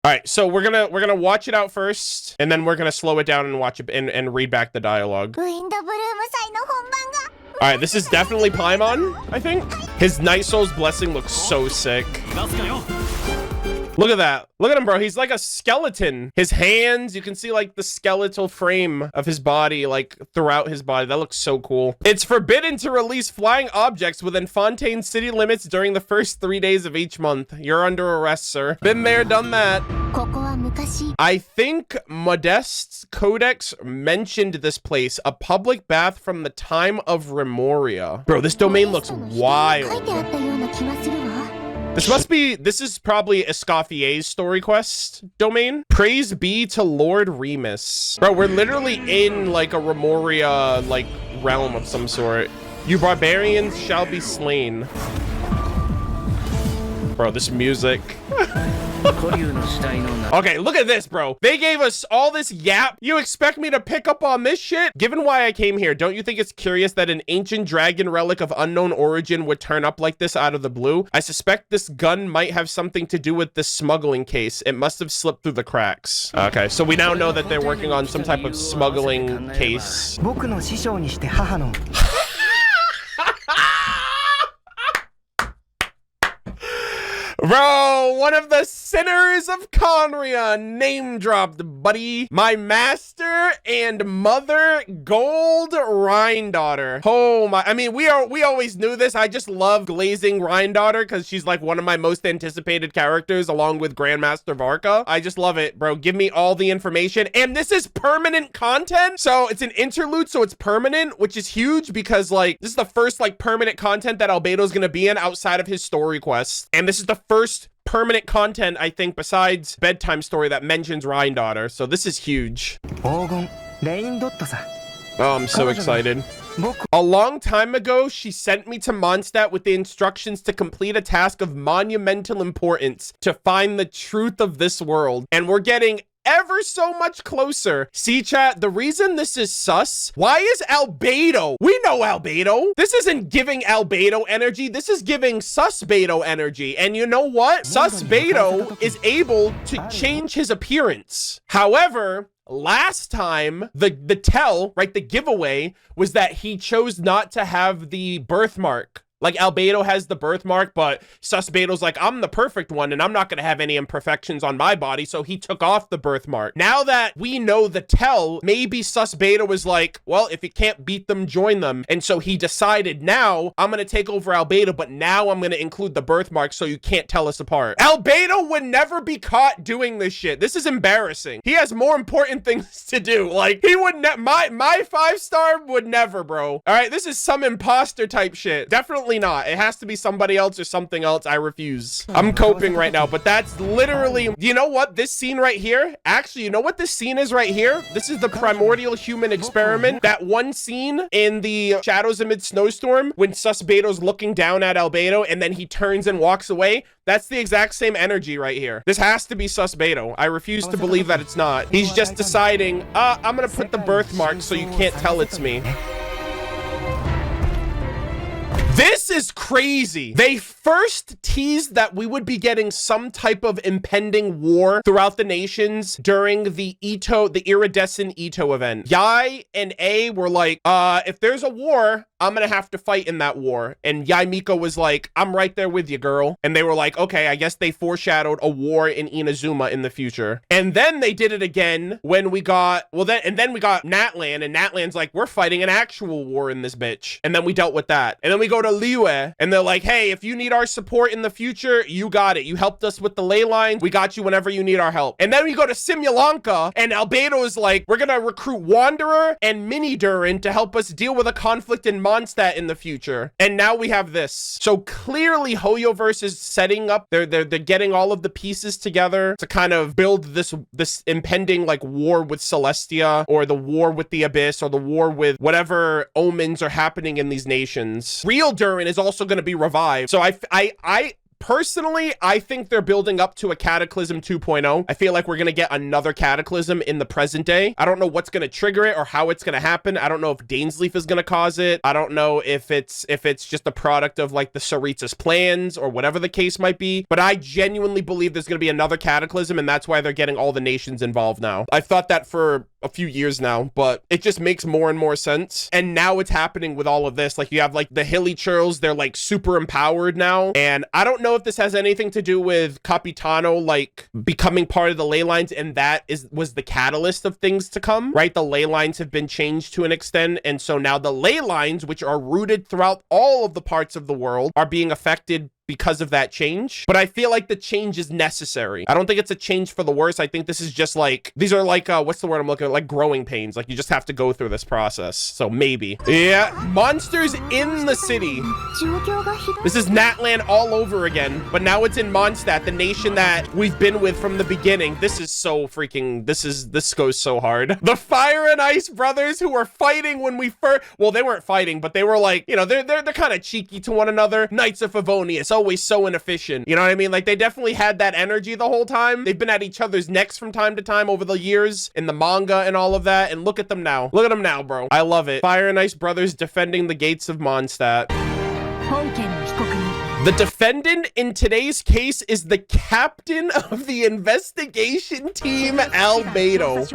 All right, so we're gonna watch it out first, and then we're gonna slow it down and watch it and read back the dialogue. All right, this is definitely Paimon, I think. His Night Soul's Blessing looks so sick. Look at that. Look at him, bro. He's like a skeleton. His hands, you can see like the skeletal frame of his body, like throughout his body. That looks so cool. It's forbidden to release flying objects within Fontaine city limits during the first 3 days of each month. You're under arrest, sir. Been there, done that. I think Modeste's Codex mentioned this place, a public bath from the time of Remoria. Bro, this domain looks wild. This is probably Escoffier's story quest domain. Praise be to Lord Remus. Bro, we're literally in like a Remoria like realm of some sort. You barbarians shall be slain. Bro, this music. Okay, look at this, bro. They gave us all this yap. You expect me to pick up on this shit? Given why I came here, don't you think it's curious that an ancient dragon relic of unknown origin would turn up like this out of the blue? I suspect this gun might have something to do with this smuggling case. It must have slipped through the cracks. Okay, so we now know that they're working on some type of smuggling case. Bro, one of the sinners of Conria name dropped, buddy. My master and mother, Gold Rhinedottir. Oh my, I mean, we always knew this. I just love glazing Rhinedottir because she's like one of my most anticipated characters along with Grandmaster Varka. I just love it, bro. Give me all the information. And this is permanent content. So it's an interlude, so it's permanent, which is huge because like this is the first like permanent content that Albedo's gonna be in outside of his story quest. And this is the first permanent content, I think, besides Bedtime Story that mentions Rhinedottir. So this is huge. Oh, I'm so excited. A long time ago, she sent me to Mondstadt with the instructions to complete a task of monumental importance to find the truth of this world. And we're getting ever so much closer. See, chat, the reason this is sus, why is Albedo? We know Albedo. This isn't giving Albedo energy. This is giving Susbedo energy. And you know what? Susbedo is able to change his appearance. However, last time, the tell, right, the giveaway was that he chose not to have the birthmark. Like, Albedo has the birthmark, but Susbedo's like, I'm the perfect one, and I'm not going to have any imperfections on my body, so he took off the birthmark. Now that we know the tell, maybe Susbedo was like, well, if you can't beat them, join them. And so he decided, now, I'm going to take over Albedo, but now I'm going to include the birthmark so you can't tell us apart. Albedo would never be caught doing this shit. This is embarrassing. He has more important things to do. Like, he would my 5-star would never, bro. All right, this is some imposter type shit. Definitely not. It has to be somebody else or something else. I refuse. I'm coping right now, but that's literally, you know what? This scene right here, actually, you know what this scene is right here? This is the primordial human experiment. That one scene in the Shadows Amid Snowstorm when Susbedo's looking down at Albedo and then he turns and walks away. That's the exact same energy right here. This has to be Susbedo. I refuse to believe that it's not. He's just deciding, I'm gonna put the birthmark so you can't tell it's me. This is crazy. They first teased that we would be getting some type of impending war throughout the nations during the iridescent Ito event. Yai and A were like, if there's a war, I'm gonna have to fight in that war. And Yai Miko was like, I'm right there with you, girl. And they were like, okay, I guess they foreshadowed a war in Inazuma in the future. And then they did it again when we got, then we got Natlan, and Natlan's like, we're fighting an actual war in this bitch. And then we dealt with that. And then we go to Liyue, and they're like, hey, if you need our support in the future, you got it. You helped us with the ley lines. We got you whenever you need our help. And then we go to Simulanka, and Albedo is like, we're gonna recruit Wanderer and Mini Durin to help us deal with a conflict in Mondstadt in the future. And now we have this. So clearly Hoyoverse is setting up, they're getting all of the pieces together to kind of build this impending like war with Celestia, or the war with the Abyss, or the war with whatever omens are happening in these nations. Real Durin is also going to be revived. So I personally, I think they're building up to a Cataclysm 2.0. I feel like we're going to get another Cataclysm in the present day. I don't know what's going to trigger it or how it's going to happen. I don't know if Dainsleif is going to cause it. I don't know if it's just a product of like the Sarita's plans or whatever the case might be. But I genuinely believe there's going to be another Cataclysm, and that's why they're getting all the nations involved now. I've thought that for a few years now, but it just makes more and more sense. And now it's happening with all of this. Like, you have like the Hilly Churls, they're like super empowered now. And I don't know if this has anything to do with Capitano like becoming part of the ley lines, and that was the catalyst of things to come, right? The ley lines have been changed to an extent, and so now the ley lines, which are rooted throughout all of the parts of the world, are being affected because of that change. But I feel like the change is necessary. I don't think it's a change for the worse. I think this is just like, these are like, what's the word I'm looking at? Like growing pains. Like, you just have to go through this process. So maybe. Yeah, monsters in the city. This is Natlan all over again, but now it's in Mondstadt, the nation that we've been with from the beginning. This is so freaking, this goes so hard. The Fire and Ice brothers who were fighting when we first, well, they weren't fighting, but they were like, you know, they're kind of cheeky to one another. Knights of Favonius, always so inefficient. You know what I mean? Like, they definitely had that energy the whole time. They've been at each other's necks from time to time over the years in the manga and all of that. And look at them now. Look at them now, bro. I love it. Fire and Ice brothers defending the gates of Mondstadt. The defendant in today's case is the captain of the investigation team, Albedo.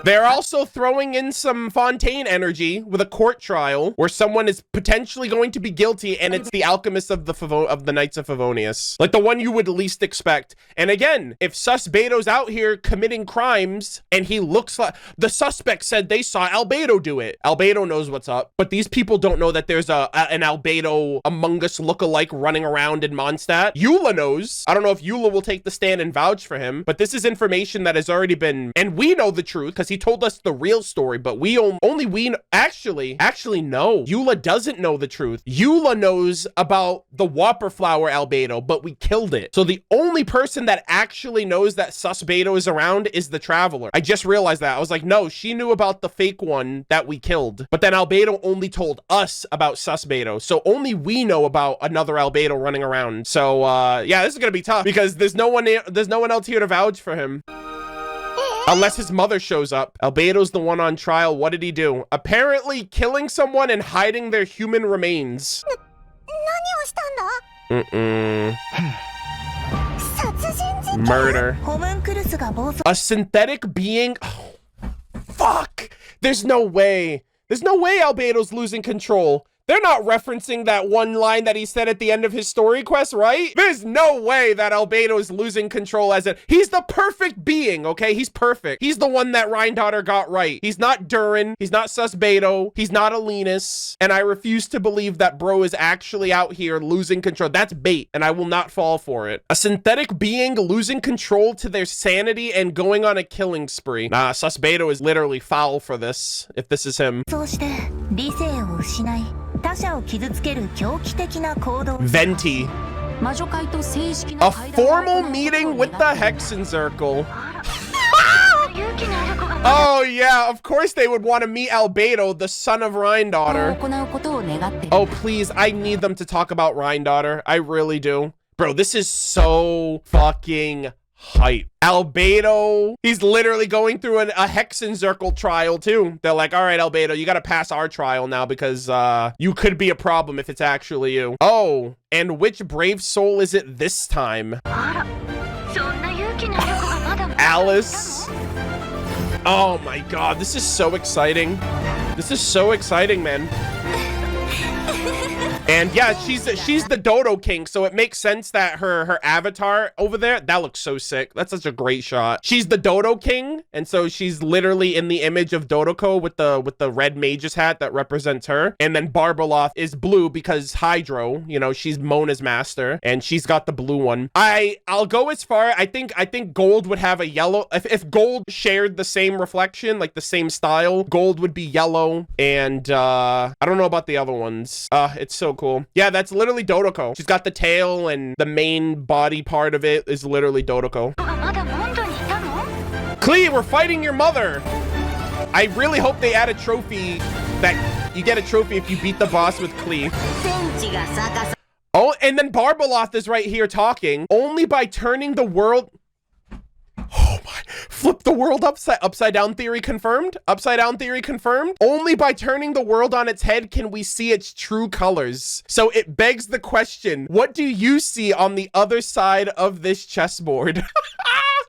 They're also throwing in some Fontaine energy with a court trial where someone is potentially going to be guilty, and it's the alchemist of the Knights of Favonius. Like the one you would least expect. And again, if Sus Bedo's out here committing crimes and he looks like... The suspect said they saw Albedo do it. Albedo knows what's up, but these people don't know that there's an Albedo Among Us lookalike running around in Mondstadt. Eula knows. I don't know if Eula will take the stand and vouch for him, but this is information that has already been... And we know the truth because he told us the real story, but we actually no. Eula doesn't know the truth. Eula knows about the Whopper Flower Albedo, but we killed it. So the only person that actually knows that Sus Bedo is around is the Traveler. I just realized that. I was like, no, she knew about the fake one that we killed, but then Albedo only told us about Sus Bedo. So only we know about another Albedo running around. So yeah, this is gonna be tough because there's no one else here to vouch for him. Unless his mother shows up. Albedo's the one on trial. What did he do? Apparently killing someone and hiding their human remains. Murder. A synthetic being. Oh, fuck. There's no way. There's no way Albedo's losing control. They're not referencing that one line that he said at the end of his story quest, right? There's no way that Albedo is losing control as he's the perfect being, okay? He's perfect. He's the one that Rhinedottir got right. He's not Durin. He's not Sus Bedo. He's not Alenus. And I refuse to believe that bro is actually out here losing control. That's bait, and I will not fall for it. A synthetic being losing control to their sanity and going on a killing spree. Nah, Sus Bedo is literally foul for this, if this is him. Venti. A formal meeting with the Hexenzirkel. Oh yeah, of course they would want to meet Albedo, the son of Rhinedottir. Oh please, I need them to talk about Rhinedottir. I really do. Bro, this is so fucking hype. Albedo, he's literally going through a Hexenzirkel trial too. They're like, all right, Albedo, you got to pass our trial now because you could be a problem if it's actually you. Oh, and which brave soul is it this time? Alice. Oh my god, this is so exciting. This is so exciting, man. And yeah, she's the Dodo King, so it makes sense that her avatar over there, that looks so sick. That's such a great shot. She's the Dodo King, and so she's literally in the image of Dodoko with the red mage's hat that represents her. And then Barbaloth is blue because Hydro, you know, she's Mona's master, and she's got the blue one. I'll go as far, I think Gold would have a yellow. If Gold shared the same reflection, like the same style, Gold would be yellow, and I don't know about the other ones. It's so cool. Yeah, that's literally Dodoko. She's got the tail, and the main body part of it is literally Dodoko. Klee, we're fighting your mother. I really hope they add a trophy that you get a trophy if you beat the boss with Klee. Oh, and then Barbaloth is right here talking. Only by turning the world... Oh my, flip the world upside down theory confirmed. Upside down theory confirmed. Only by turning the world on its head can we see its true colors. So it begs the question, what do you see on the other side of this chessboard?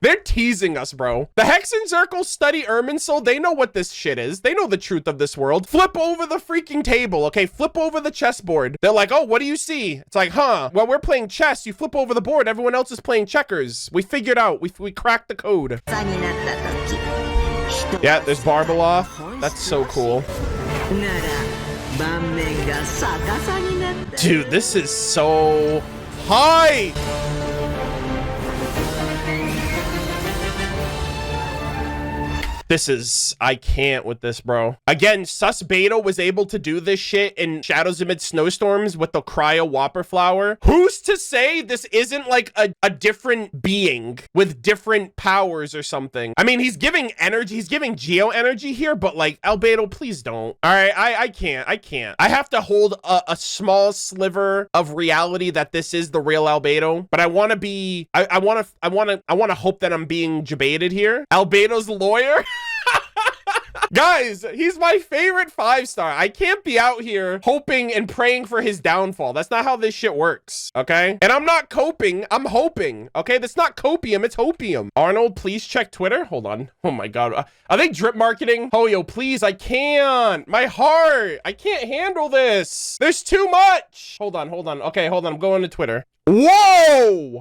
They're teasing us, bro. The Hexenzirkel study Irminsul. They know what this shit is. They know the truth of this world. Flip over the freaking table, okay? Flip over the chessboard. They're like, oh, what do you see? It's like, huh? Well, we're playing chess. You flip over the board. Everyone else is playing checkers. We figured out. We cracked the code. Yeah, there's Barbaloth. That's so cool. Dude, this is so high. This is, I can't with this, bro. Again, Sus Beta was able to do this shit in Shadows Amid Snowstorms with the Cryo Whopper Flower. Who's to say this isn't like a different being with different powers or something? I mean, he's giving energy, he's giving Geo energy here, but like, Albedo, please don't. All right, I can't. I have to hold a small sliver of reality that this is the real Albedo, but I want to be, I want to hope that I'm being debated here. Albedo's lawyer. Guys, he's my favorite 5-star. I can't be out here hoping and praying for his downfall. That's not how this shit works, okay? And I'm not coping, I'm hoping, okay? That's not copium, it's hopium. Arnold, please check Twitter. Hold on. Oh my God. Are they drip marketing? Oh, yo, please, I can't. My heart. I can't handle this. There's too much. Hold on. Okay, hold on. I'm going to Twitter. Whoa!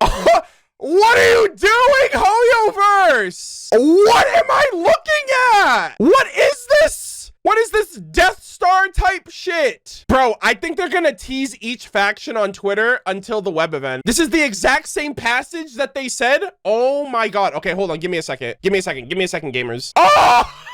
What are you doing, Hoyoverse? What am I looking at? What is this? What is this Death Star type shit? Bro, I think they're gonna tease each faction on Twitter until the web event. This is the exact same passage that they said. Oh my God. Okay, hold on. Give me a second. Give me a second, gamers. Oh!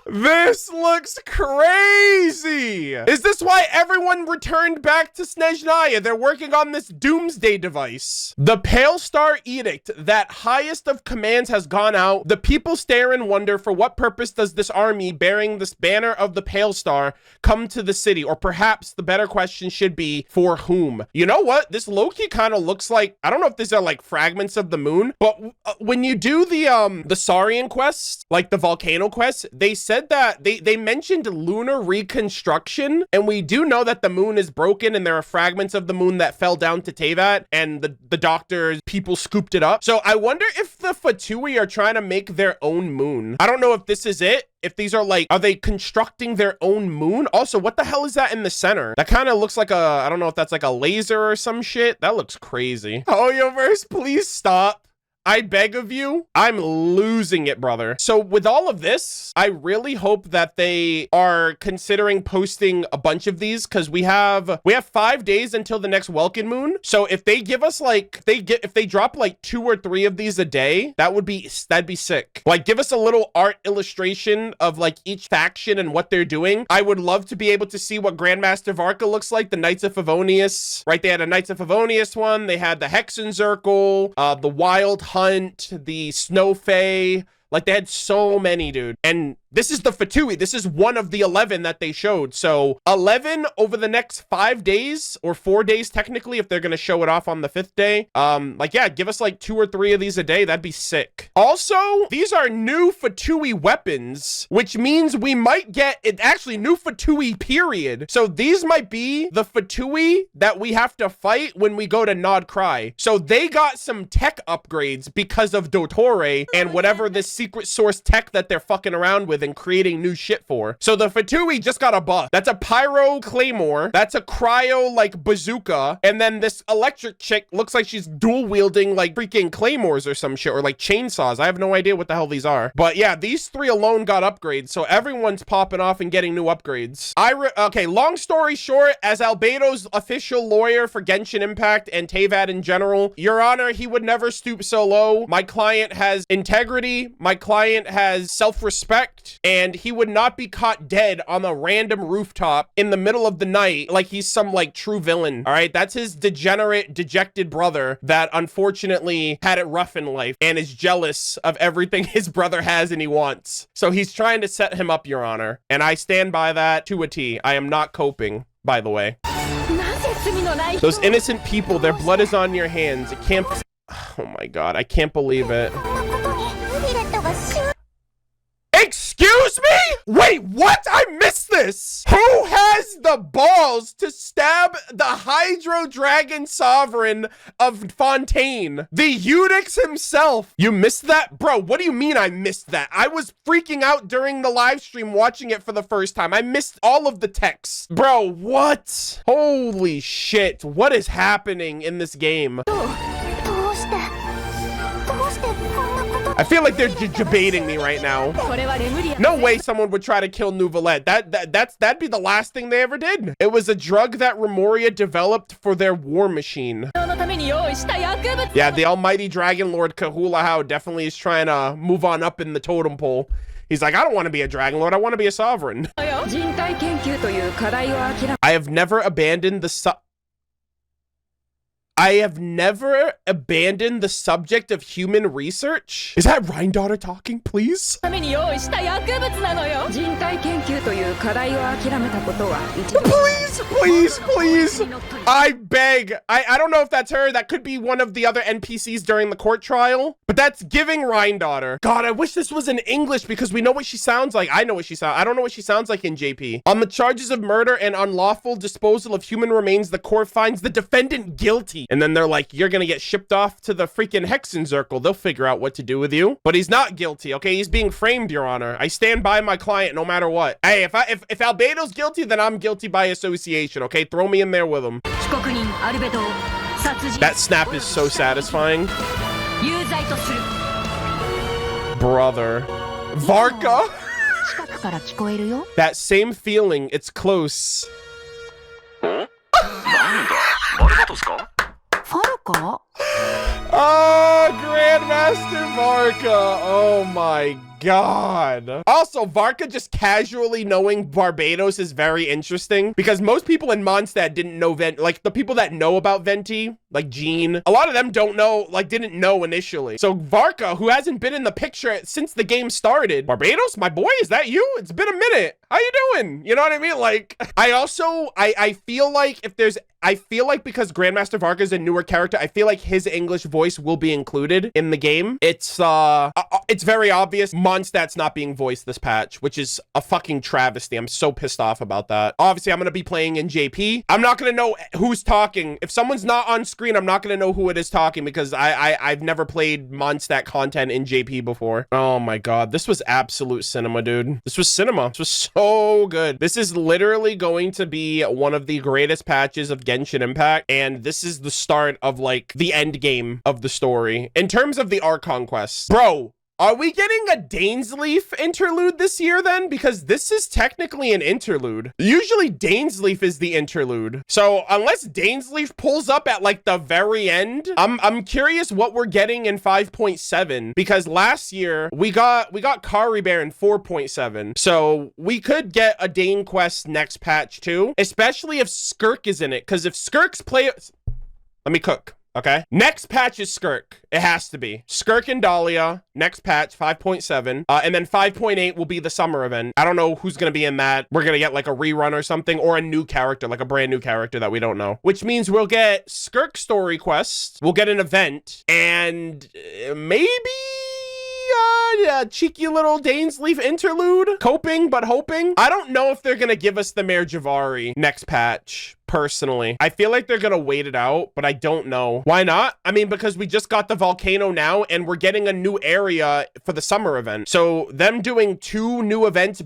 This looks crazy. Is this why everyone returned back to Snezhnaya? They're working on this doomsday device. The Pale Star Edict, that highest of commands, has gone out. The people stare and wonder, for what purpose does this army bearing this banner of the Pale Star come to the city? Or perhaps the better question should be, for whom? You know what? This low-key kind of looks like, I don't know if these are like fragments of the moon, but when you do the Saurian quest, like the volcano quest, they said that they mentioned lunar reconstruction, and we do know that the moon is broken and there are fragments of the moon that fell down to Teyvat, and the doctor's people scooped it up. So I wonder if the Fatui are trying to make their own moon. I don't know if this is it. If these are like, are they constructing their own moon? Also, what the hell is that in the center? That kind of looks like I don't know if that's like a laser or some shit. That looks crazy. Hoyoverse, please stop. I beg of you. I'm losing it, brother. So with all of this, I really hope that they are considering posting a bunch of these, because we have 5 days until the next Welkin Moon. So if they give us like, if they drop like 2 or 3 of these a day, that'd be sick. Like, give us a little art illustration of like each faction and what they're doing. I would love to be able to see what Grandmaster Varka looks like. The Knights of Favonius, right? They had a Knights of Favonius one. They had the Hexenzirkel, the Wild Hunt, the Snow Fae. Like, they had so many, dude. And this is the Fatui. This is one of the 11 that they showed. So 11 over the next 5 days, or 4 days technically, if they're going to show it off on the 5th day. Like, yeah, give us like 2 or 3 of these a day. That'd be sick. Also, these are new Fatui weapons, which means we might get it, actually new Fatui period. So these might be the Fatui that we have to fight when we go to nod-krai. So they got some tech upgrades because of Dottore and whatever this secret source tech that they're fucking around with and creating new shit for. So the Fatui just got a buff. That's a pyro claymore. That's a cryo like bazooka. And then this electric chick looks like she's dual wielding like freaking claymores or some shit, or like chainsaws. I have no idea what the hell these are. But yeah, these 3 alone got upgrades. So everyone's popping off and getting new upgrades. Okay, long story short, as Albedo's official lawyer for Genshin Impact and Teyvat in general, Your Honor, he would never stoop so low. My client has integrity. My client has self-respect. And he would not be caught dead on a random rooftop in the middle of the night like he's some like true villain. All right, that's his degenerate, dejected brother that unfortunately had it rough in life and is jealous of everything his brother has and he wants. So he's trying to set him up, Your Honor. And I stand by that to a T. I am not coping, by the way. Those innocent people, their blood is on your hands. It can't... Oh my god, I can't believe it. Excuse me? Wait, what? I missed this. Who has the balls to stab the Hydro Dragon Sovereign of Fontaine? The Eunuchs himself. You missed that? Bro, what do you mean I missed that? I was freaking out during the live stream watching it for the first time. I missed all of the text. Bro, what? Holy shit. What is happening in this game? I feel like they're debating me right now. No way someone would try to kill Nouvelette. That'd be the last thing they ever did. It was a drug that Remoria developed for their war machine. Yeah, the almighty Dragon Lord Kahulahau definitely is trying to move on up in the totem pole. He's like, I don't want to be a Dragon Lord. I want to be a sovereign. I have never abandoned the subject of human research. Is that Rhinedottir talking, please? Please. I beg. I don't know if that's her. That could be one of the other NPCs during the court trial, but that's giving Rhinedottir. God, I wish this was in English because we know what she sounds like. I know what she sounds. I don't know what she sounds like in JP. On the charges of murder and unlawful disposal of human remains, the court finds the defendant guilty. And then they're like, you're gonna get shipped off to the freaking Hexenzirkel. They'll figure out what to do with you. But he's not guilty, okay? He's being framed, Your Honor. I stand by my client no matter what. Hey, if Albedo's guilty, then I'm guilty by association, okay? Throw me in there with him. That snap is so satisfying. Brother. Varka? That same feeling, it's close. Oh, Grandmaster Varka. Oh my god. Also, Varka just casually knowing Barbados is very interesting because most people in Mondstadt didn't know like the people that know about Venti, like Jean, a lot of them don't know, like didn't know initially. So Varka, who hasn't been in the picture since the game started. Barbados, my boy, is that you? It's been a minute. How you doing? You know what I mean? Like, I feel like because Grandmaster Varka is a newer character, I feel like his English voice will be included in the game. It's very obvious Mondstadt's not being voiced this patch, which is a fucking travesty. I'm so pissed off about that. Obviously, I'm going to be playing in JP. I'm not going to know who's talking. If someone's not on screen, I'm not going to know who it is talking because I've never played Mondstadt content in JP before. Oh my god. This was absolute cinema, dude. This was cinema. This was so good. This is literally going to be one of the greatest patches of Genshin Impact, and this is the start of like the end game of the story in terms of the Archon quests. Bro, are we getting a Dainsleif interlude this year then? Because this is technically an interlude. Usually Dainsleif is the interlude. So unless Dainsleif pulls up at like the very end, I'm curious what we're getting in 5.7 because last year we got Kari Bear in 4.7. So we could get a Dane quest next patch too, especially if Skirk is in it. Because if Skirk's let me cook. Okay. Next patch is Skirk. It has to be. Skirk and Dahlia. Next patch, 5.7. And then 5.8 will be the summer event. I don't know who's going to be in that. We're going to get like a rerun or something, or a new character, like a brand new character that we don't know. Which means we'll get Skirk story quests. We'll get an event. And maybe a cheeky little Dainsleif interlude. Coping, but hoping. I don't know if they're going to give us the Mayor Javari next patch. Personally, I feel like they're gonna wait it out, but I don't know. Why not? I mean, because we just got the volcano now and we're getting a new area for the summer event. So them doing two new events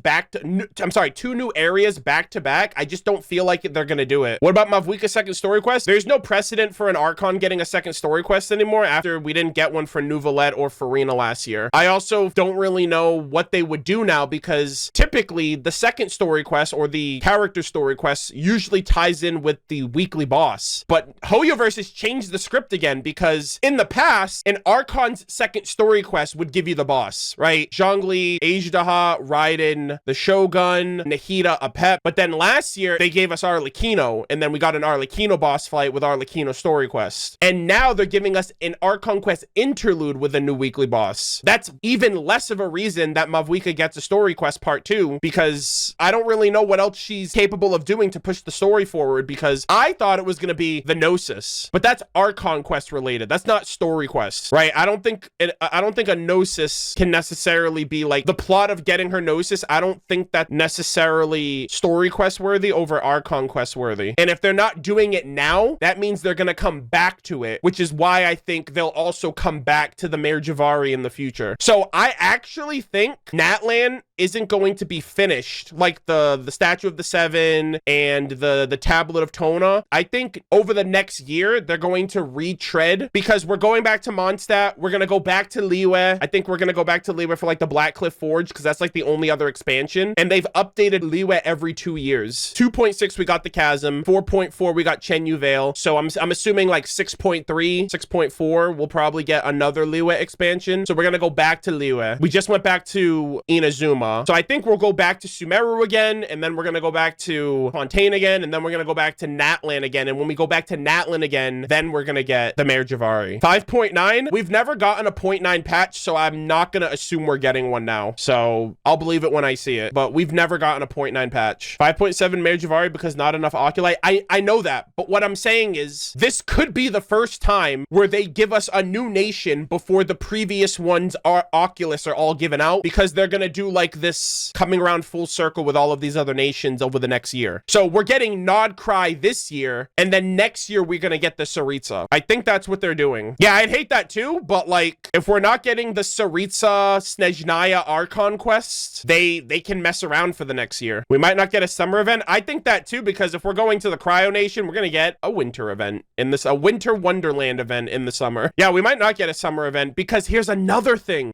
two new areas back to back, I just don't feel like they're gonna do it. What about Mavwika's second story quest? There's no precedent for an Archon getting a second story quest anymore after we didn't get one for Nouvelette or Farina last year. I also don't really know what they would do now because typically the second story quest or the character story quest usually ties in with the weekly boss. But Hoyoverse has changed the script again because in the past, an Archon's second story quest would give you the boss, right? Zhongli, Ajdaha, Raiden, the Shogun, Nahida, Apep. But then last year, they gave us Arlecchino, and then we got an Arlecchino boss fight with Arlecchino story quest. And now they're giving us an Archon quest interlude with a new weekly boss. That's even less of a reason that Mavwika gets a story quest part 2 because I don't really know what else she's capable of doing to push the story forward because I thought it was going to be the Gnosis, but that's Archon quest related. That's not story quests, right? I don't think a Gnosis can necessarily be like the plot of getting her Gnosis. I don't think that necessarily story quest worthy over Archon quest worthy. And if they're not doing it now, that means they're going to come back to it, which is why I think they'll also come back to the Mare Javari in the future. So I actually think Natlan isn't going to be finished like the Statue of the Seven and the Tablet of Tona. I think over the next year they're going to retread, because we're going back to Mondstadt, we're gonna go back to Liyue. I think we're gonna go back to Liyue for like the Blackcliff Forge, because that's like the only other expansion, and they've updated Liyue every 2 years. 2.6 we got the Chasm, 4.4 we got Chenyu Vale, so I'm assuming like 6.3 6.4 we'll probably get another Liyue expansion. So we're gonna go back to Liyue. We just went back to Inazuma, so I think we'll go back to Sumeru again, and then we're gonna go back to Fontaine again, and then we're gonna go back to Natlan again, and when we go back to Natlan again, then we're gonna get the Mare Javari. 5.9, we've never gotten a 0.9 patch, so I'm not gonna assume we're getting one now, so I'll believe it when I see it, but we've never gotten a 0.9 patch. 5.7 Mare Javari because not enough Oculi. I know that, but what I'm saying is this could be the first time where they give us a new nation before the previous ones are Oculus are all given out, because they're gonna do like this coming around full circle with all of these other nations over the next year. So we're getting nod-krai this year, and then next year we're gonna get the Tsaritsa. I think that's what they're doing. Yeah, I'd hate that too, but like if we're not getting the Tsaritsa Snezhnaya Archon quests, they can mess around for the next year. We might not get a summer event. I think that too, because if we're going to the Cryo Nation, we're gonna get a winter event in this, a winter wonderland event in the summer. Yeah, we might not get a summer event, because here's another thing,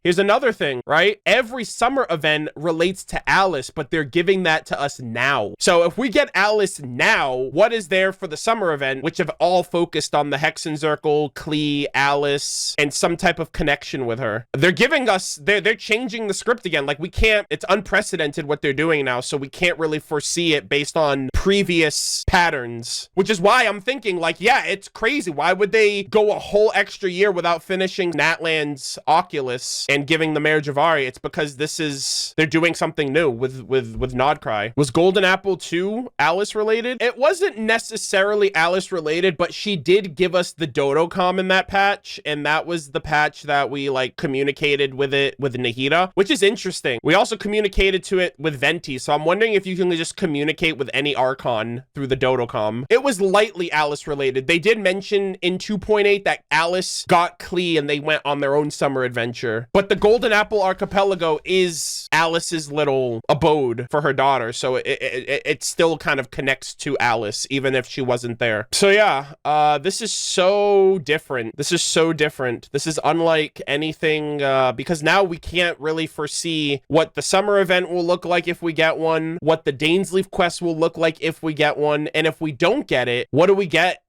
right? Every summer event relates to Alice, but they're giving that to us now. So if we get Alice now, what is there for the summer event, which have all focused on the Hexenzirkel, Klee, Alice, and some type of connection with her? They're giving us, they're changing the script again. Like we can't, it's unprecedented what they're doing now, so we can't really foresee it based on previous patterns, which is why I'm thinking like, yeah, it's crazy. Why would they go a whole extra year without finishing Natlan's Oculus and giving the Mare Javari? It's because this is, they're doing something new with nod-krai. Was Golden Apple 2 Alice related? It wasn't necessarily Alice related, but she did give us the Dodocom in that patch, and that was the patch that we like communicated with it with Nahida, which is interesting. We also communicated to it with Venti, so I'm wondering if you can just communicate with any Archon through the Dodocom. It was lightly Alice related. They did mention in 2.8 that Alice got Klee and they went on their own summer adventure, but the Golden Apple Archipelago is Alice's little abode for her daughter, so it still kind of connects to Alice even if she wasn't there. So yeah, this is so different. This is unlike anything, because now we can't really foresee what the summer event will look like if we get one, what the Dainsleif quest will look like if we get one, and if we don't get it, what do we get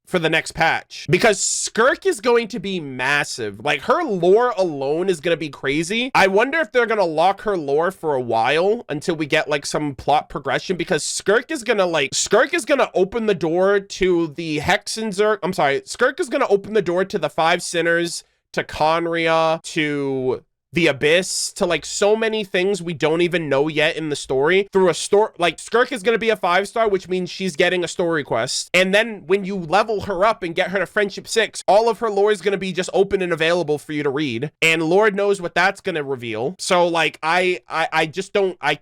for the next patch? Because Skirk is going to be massive. Like her lore alone is going to be crazy. I wonder if they're going to lock her lore for a while until we get like some plot progression, because Skirk is going to open the door to the Hexenzirkel. I'm sorry. Skirk is going to open the door to the Five Sinners, to Conria, to the Abyss, to like so many things we don't even know yet in the story through a story. Like Skirk is going to be a 5-star, which means she's getting a story quest, and then when you level her up and get her to Friendship 6, all of her lore is going to be just open and available for you to read, and Lord knows what that's going to reveal. So like I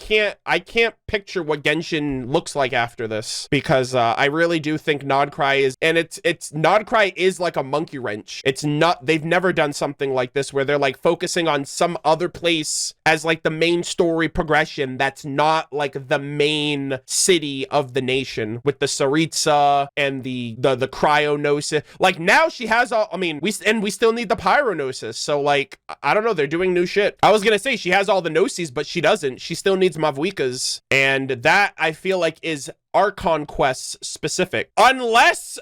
can't picture what Genshin looks like after this, because I really do think nod-krai is, and it's nod-krai is like a monkey wrench. It's not, they've never done something like this where they're like focusing on some other place as like the main story progression that's not like the main city of the nation, with the Tsaritsa and the Cryonosis. Like now she has all, I mean, we still need the Pyronosis, so like I don't know, they're doing new shit. I was gonna say she has all the Gnosis, but she doesn't. She still needs Mavuikas, and that I feel like is Archon quests specific, unless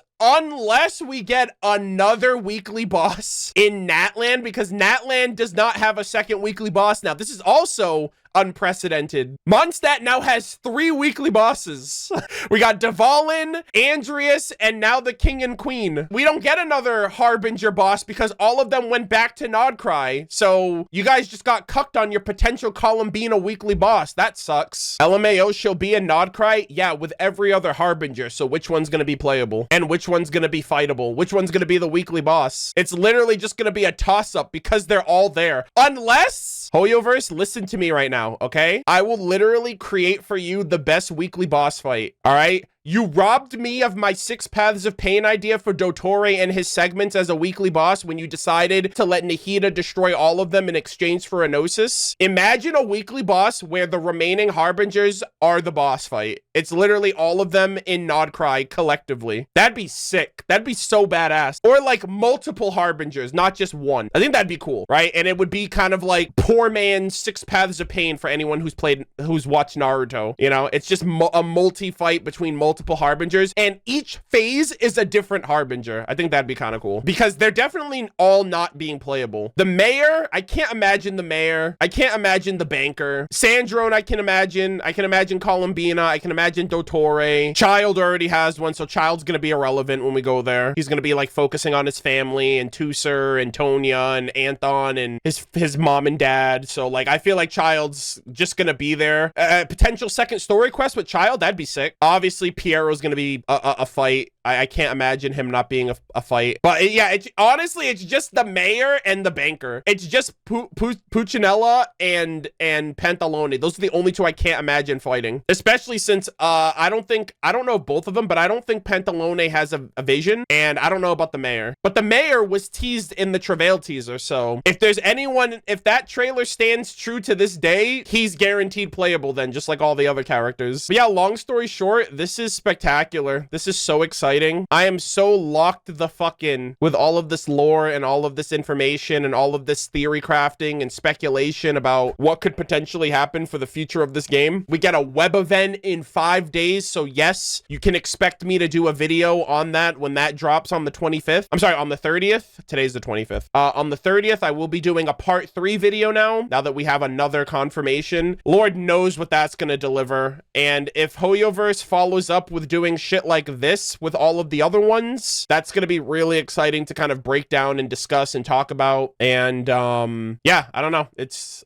we get another weekly boss in Natlan, because Natlan does not have a second weekly boss now. This is also unprecedented. Mondstadt now has 3 weekly bosses. We got Dvalin, Andreas, and now the King and Queen. We don't get another Harbinger boss because all of them went back to nod-krai. So you guys just got cucked on your potential column being a weekly boss. That sucks. LMAO shall be in nod-krai? Yeah, with every other Harbinger. So which one's gonna be playable? And which one's gonna be fightable? Which one's gonna be the weekly boss? It's literally just gonna be a toss-up because they're all there. Unless... Hoyoverse, listen to me right now, okay? I will literally create for you the best weekly boss fight, all right? You robbed me of my 6 Paths of Pain idea for Dottore and his segments as a weekly boss when you decided to let Nahida destroy all of them in exchange for Enosis. Imagine a weekly boss where the remaining Harbingers are the boss fight. It's literally all of them in nod-krai collectively. That'd be sick. That'd be so badass. Or like multiple Harbingers, not just one. I think that'd be cool, right? And it would be kind of like poor man's 6 Paths of Pain for anyone who's watched Naruto. You know, it's just a multi-fight between multiple Harbingers, and each phase is a different Harbinger. I think that'd be kind of cool because they're definitely all not being playable. The mayor, I can't imagine the mayor. I can't imagine the banker. Sandrone, I can imagine. I can imagine Columbina. I can imagine Dottore. Child already has one, so Child's gonna be irrelevant when we go there. He's gonna be like focusing on his family and Tusser and Tonya and Anthon and his mom and dad. So like, I feel like Child's just gonna be there. Potential second story quest with Child, that'd be sick. Obviously, Piero's gonna be a fight. I can't imagine him not being a fight. But yeah, honestly, it's just the mayor and the banker. It's just Puccinella and Pantalone. Those are the only 2 I can't imagine fighting. Especially since I don't know both of them, but I don't think Pantalone has a vision, and I don't know about the mayor. But the mayor was teased in the Travail teaser, so if there's anyone, if that trailer stands true to this day, he's guaranteed playable then, just like all the other characters. But yeah, long story short, this is spectacular. This is so exciting. I am so locked the fuck in with all of this lore and all of this information and all of this theory crafting and speculation about what could potentially happen for the future of this game. We get a web event in 5 days, so yes, you can expect me to do a video on that when that drops on the 25th. I'm sorry, on the 30th. Today's the 25th. On the 30th, I will be doing a part 3 video now that we have another confirmation. Lord knows what that's gonna deliver. And if Hoyoverse follows up with doing shit like this with all of the other ones, that's going to be really exciting to kind of break down and discuss and talk about. And yeah, I don't know.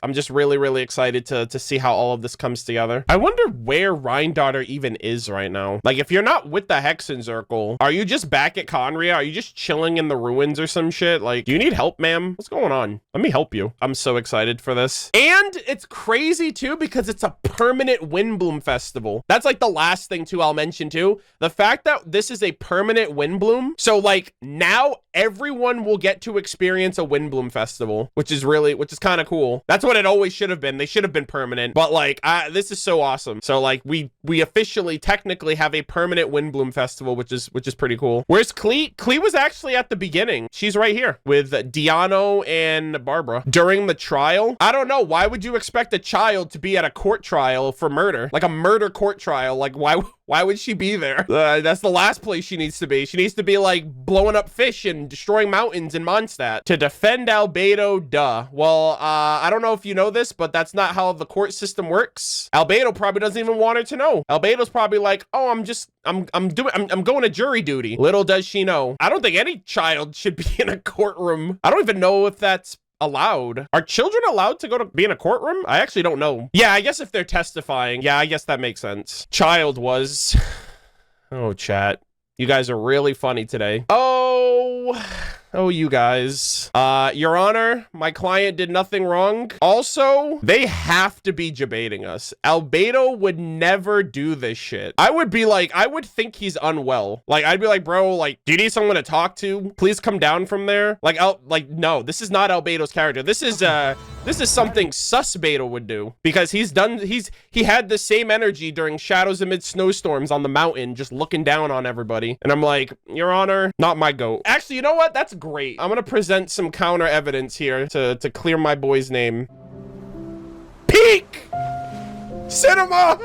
I'm just really excited to see how all of this comes together. I wonder where Rhinedottir even is right now. Like, if you're not with the Hexenzirkel, are you just back at Conria? Are you just chilling in the ruins or some shit? Like, do you need help, ma'am? What's going on? Let me help you. I'm so excited for this. And it's crazy too because it's a permanent Windbloom festival. That's like the last thing too I'll mention too. The fact that this is a permanent Windbloom. So like now everyone will get to experience a Windbloom festival, which is kind of cool. That's what it always should have been. They should have been permanent, but like, this is so awesome. So like we officially technically have a permanent Windbloom festival, which is pretty cool. Where's Klee? Klee was actually at the beginning. She's right here with Diano and Barbara during the trial. I don't know. Why would you expect a child to be at a court trial for murder? Like a murder court trial? Like why would she be there? That's the last place she needs to be. She needs to be like blowing up fish and destroying mountains in Mondstadt. To defend Albedo, duh. Well, I don't know if you know this, but that's not how the court system works. Albedo probably doesn't even want her to know. Albedo's probably like, oh, I'm going to jury duty. Little does she know. I don't think any child should be in a courtroom. I don't even know if that's allowed. Are children allowed to be in a courtroom? I actually don't know. Yeah, I guess if they're testifying. Yeah, I guess that makes sense. Child was. Oh, chat. You guys are really funny today. Oh, you guys. Your Honor, my client did nothing wrong. Also, they have to be debating us. Albedo would never do this shit. I would be like, I would think he's unwell. Like, I'd be like, bro, like, do you need someone to talk to? Please come down from there. Like, no, this is not Albedo's character. This is something Susbedo would do because he had the same energy during Shadows Amid Snowstorms on the mountain, just looking down on everybody. And I'm like, Your Honor, not my goat. Actually, you know what? That's great. I'm gonna present some counter evidence here to clear my boy's name. Peak cinema.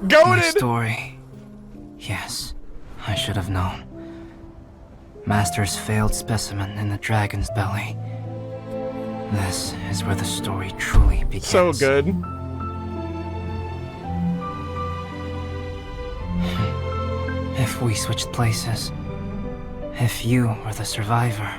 Goated. My story. Yes, I should have known. Master's failed specimen in the dragon's belly. This is where the story truly begins. So good. If we switched places, if you were the survivor,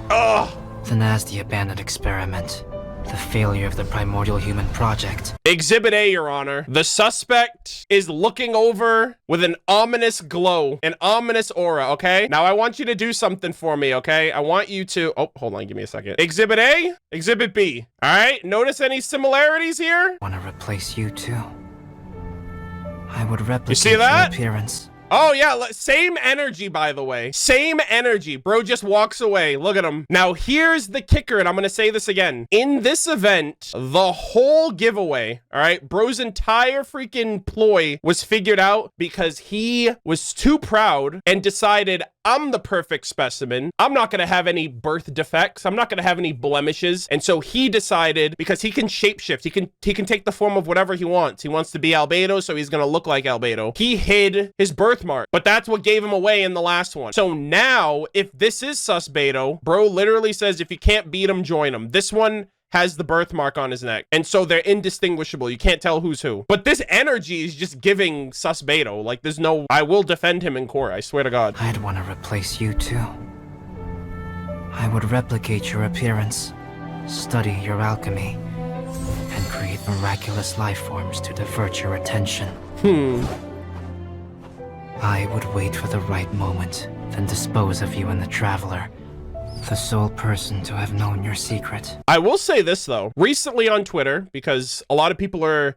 Ugh. then as the abandoned experiment, the failure of the primordial human project. Exhibit A, Your Honor. The suspect is looking over with an ominous glow, an ominous aura, okay? Now I want you to do something for me, okay? I want you to, oh, hold on, give me a second. Exhibit A, Exhibit B. All right, notice any similarities here? Want to replace you too? I would replicate You see that? your appearance. Oh yeah, same energy, by the way. Same energy. Bro just walks away. Look at him. Now here's the kicker, and I'm gonna say this again. In this event, the whole giveaway, all right, bro's entire freaking ploy was figured out because he was too proud and decided, I'm the perfect specimen. I'm not gonna have any birth defects. I'm not gonna have any blemishes. And so he decided, because he can shapeshift, he can take the form of whatever he wants. He wants to be Albedo, so he's gonna look like Albedo. He hid his birthmark, but that's what gave him away in the last one. So now, if this is sus Beto, bro literally says, if you can't beat him, join him. This one has the birthmark on his neck, and so they're indistinguishable. You can't tell who's who. But this energy is just giving sus Beto. Like, there's no, I will defend him in court, I swear to God. I'd want to replace you too. I would replicate your appearance, study your alchemy, and create miraculous life forms to divert your attention. I would wait for the right moment, then dispose of you and the Traveler, the sole person to have known your secret. I will say this though, recently on Twitter, because a lot of people are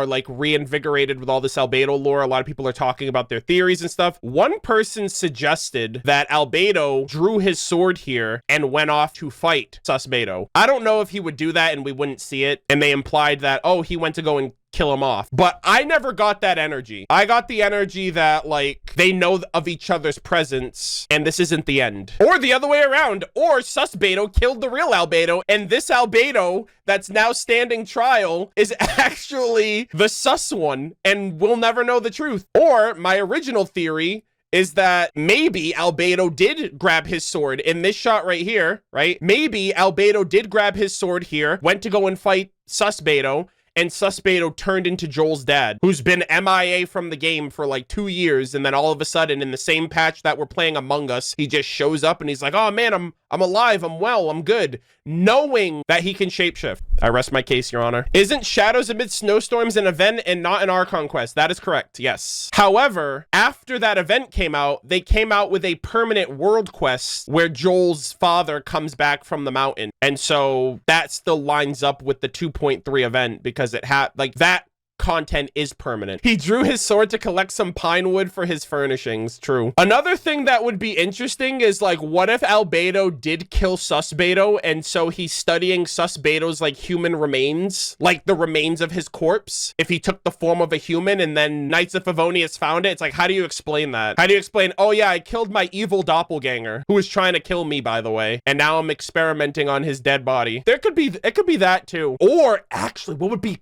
like reinvigorated with all this Albedo lore. A lot of people are talking about their theories and stuff. One person suggested that Albedo drew his sword here and went off to fight sus Beto. I don't know if he would do that and we wouldn't see it. And they implied that, oh, he went to go and kill him off. But I never got that energy. I got the energy that, like, they know of each other's presence and this isn't the end. Or the other way around. Or sus Beto killed the real Albedo, and this Albedo that's now standing trial is actually the sus one, and we'll never know the truth. Or my original theory is that maybe Albedo did grab his sword in this shot right here, right? Maybe Albedo did grab his sword here, went to go and fight sus Beto, and sus Beto turned into Joel's dad, who's been MIA from the game for like 2 years, and then all of a sudden in the same patch that we're playing Among Us, he just shows up and he's like, oh man, I'm alive, I'm well, I'm good, knowing that he can shapeshift. I rest my case, Your Honor. Isn't Shadows Amidst Snowstorms an event and not an Archon quest? That is correct, yes. However, after that event came out, they came out with a permanent world quest where Joel's father comes back from the mountain. And so that still lines up with the 2.3 event because it had, like, that content is permanent. He drew his sword to collect some pine wood for his furnishings. True. Another thing that would be interesting is, like, what if Albedo did kill sus Beto, and so he's studying sus Beto's, like, human remains, like the remains of his corpse, if he took the form of a human and then Knights of Favonius found it. It's like, how do you explain that? How do you explain, oh yeah, I killed my evil doppelganger who was trying to kill me, by the way, and now I'm experimenting on his dead body. It could be that too. Or actually, what would be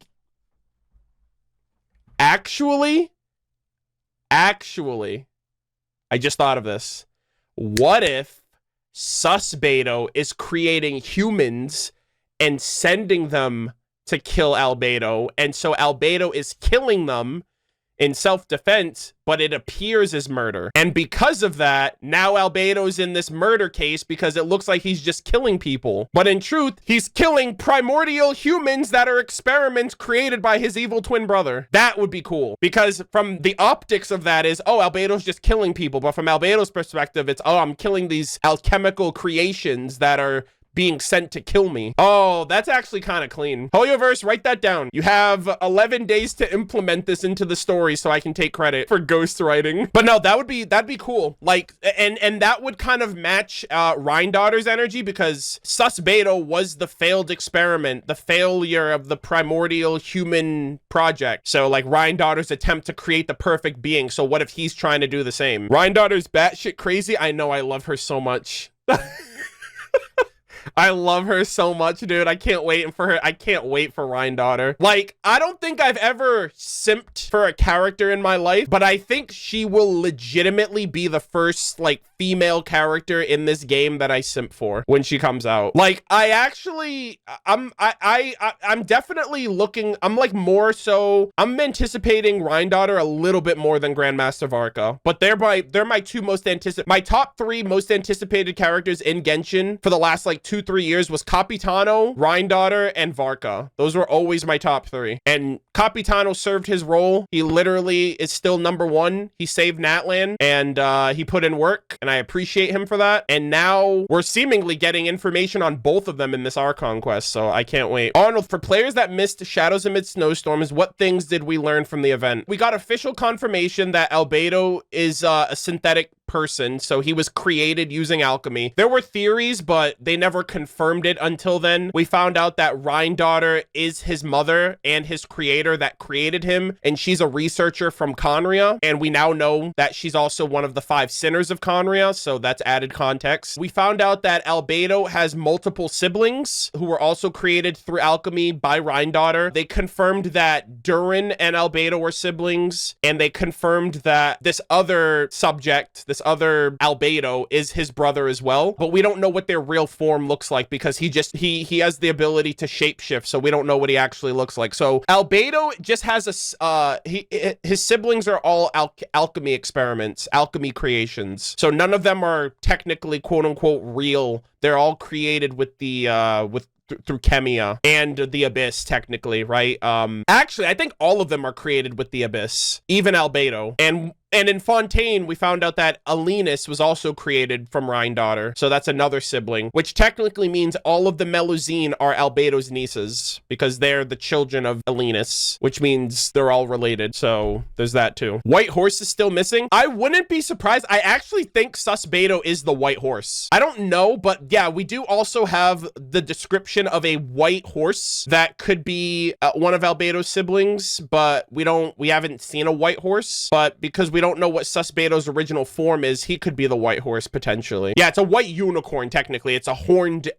Actually, I just thought of this. What if sus Beto is creating humans and sending them to kill Albedo, and so Albedo is killing them in self-defense, but it appears as murder. And because of that, now Albedo's in this murder case because it looks like he's just killing people. But in truth, he's killing primordial humans that are experiments created by his evil twin brother. That would be cool. Because from the optics of that is, oh, Albedo's just killing people. But from Albedo's perspective, it's, oh, I'm killing these alchemical creations that are being sent to kill me. Oh, that's actually kind of clean. Hoyoverse, write that down. You have 11 days to implement this into the story so I can take credit for ghostwriting. But no, that'd be cool. Like, and that would kind of match Rhinedottir's energy, because sus Beto was the failed experiment, the failure of the primordial human project. So like Rhinedottir's attempt to create the perfect being. So what if he's trying to do the same? Rhinedottir's batshit crazy. I know, I love her so much. I love her so much, dude. I can't wait for her. I can't wait for Rhinedottir. Like, I don't think I've ever simped for a character in my life, but I think she will legitimately be the first, like, female character in this game that I simp for when she comes out. Like, I'm definitely looking, I'm like more so, I'm anticipating Rhinedottir a little bit more than Grandmaster Varka, but they're my two most my top three most anticipated characters in Genshin for the last like 2-3 years was Capitano, Rhinedottir, and Varka. Those were always my top three. And Capitano served his role. He literally is still number one. He saved Natlan, and he put in work, and I appreciate him for that. And now we're seemingly getting information on both of them in this Archon quest, so I can't wait. Arnold, for players that missed Shadows Amid Snowstorms, what things did we learn from the event? We got official confirmation that Albedo is a synthetic person, so he was created using alchemy. There were theories, but they never confirmed it until then. We found out that Rhinedottir is his mother and his creator that created him, and she's a researcher from Conria, and we now know that she's also one of the 5 sinners of Conria, so that's added context. We found out that Albedo has multiple siblings who were also created through alchemy by Rhinedottir. They confirmed that Durin and Albedo were siblings, and they confirmed that this other subject, this other Albedo, is his brother as well, but we don't know what their real form looks like because he has the ability to shapeshift, so we don't know what he actually looks like. So Albedo just has his siblings are all alchemy experiments, alchemy creations, so none of them are technically quote unquote real. They're all created with the through Chemia and the Abyss, technically, right? Actually, I think all of them are created with the Abyss, even Albedo. And in Fontaine, we found out that Alinus was also created from Rhinedottir. So that's another sibling, which technically means all of the Melusine are Albedo's nieces because they're the children of Alinus, which means they're all related. So there's that too. White Horse is still missing. I wouldn't be surprised. I actually think Susbedo is the White Horse. I don't know, but yeah, we do also have the description of a white horse that could be one of Albedo's siblings, but we haven't seen a white horse, but because we don't know what Susbedo's original form is, he could be the white horse potentially. Yeah, it's a white unicorn technically. It's a horned